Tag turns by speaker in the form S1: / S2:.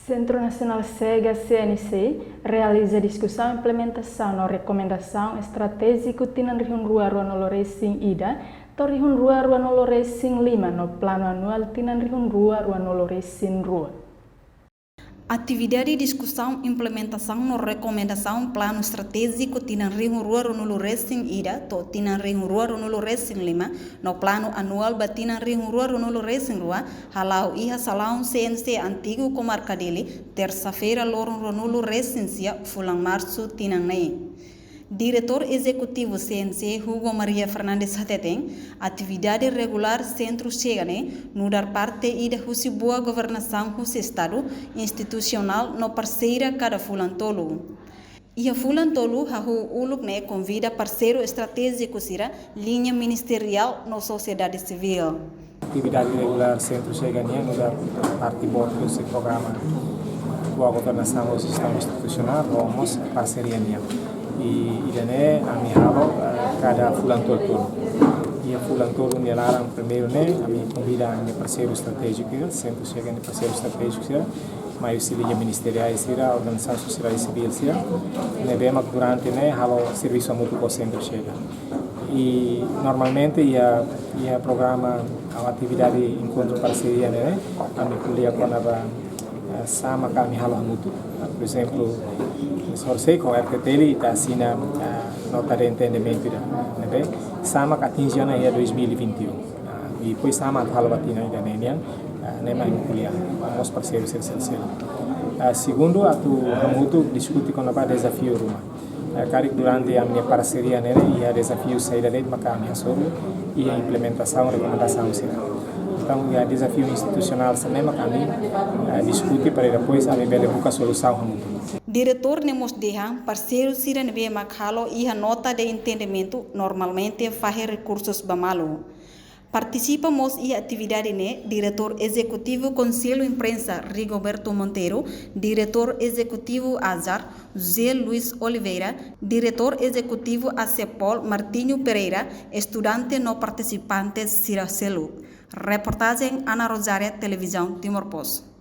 S1: Centro Nacional SEGA CNC realiza discussão e implementação na recomendação estratégica Tinan Rihun Rua Ruanoloresing Ida, Torihun Rua Ruanoloresing 5 no plano anual Tinan Rihun Rua Ruanoloresing Rua.
S2: Atividade de discussão e implementação na recomendação plano estratégico Tinan Rihun Rua Ruanoloresing Ida, to Tinan Rihun Rua Ruanoloresing 5 no plano anual Batinan Rihun Rua Ruanoloresing Rua, halau iha salão CNC antigo comarca dele, terça-feira Lorun Ruanoloresing Sia, fulang março Tinan Nei. Diretor Executivo CNC Hugo Maria Fernandes Hateteng, atividade regular Centro Chegane, no dar parte ida husi boa governação husi Estado institucional no parceira cada fulantolo. Ia fulantolo hahu uluk ne convida parceiro estratégico sira linha ministerial no sociedade civil.
S3: Atividade regular Centro Chegane no dar parte boa desse programa boa governação no sistema institucional, vamos parceria minha. E dane ami halo cada fulantol turno. Ia fulantol nilaram primeiro ne ami convida a parceiro estratégico, sempre chega no parceiro estratégico sira, mas se linha ministerial sira, organização social civil sira, ne bema durante ne halo serviço mútuo com sempre chega. E normalmente ia programa a atividade encontro parceria ne ami kuliah com sama kami halo mútuo. Por exemplo, sorse com a RTTL está assina nota de entendimento né sama atingindo aí 2021 e depois sama halo batina ainda nem mais kuliah nós parceiros essencial. Segundo atu mútuo discute com o desafio rumah kari durante a minha parceria né e a desafio saída de macam soro e a implementação recomendação então o desafio institucional também kami discute para depois a bela buka solução mútuo.
S2: Diretor Nemos Dehan, parceiro Sira Nebe Makhalo e a nota de entendimento normalmente faz recursos bamalo. Participamos e atividade ne Diretor Executivo Conselho Imprensa Rigoberto Monteiro, Diretor Executivo Azar José Luiz Oliveira, Diretor Executivo ACEPOL Martinho Pereira, estudante no participantes Sira Celu. Reportagem Ana Rosária, Televisão Timor Post.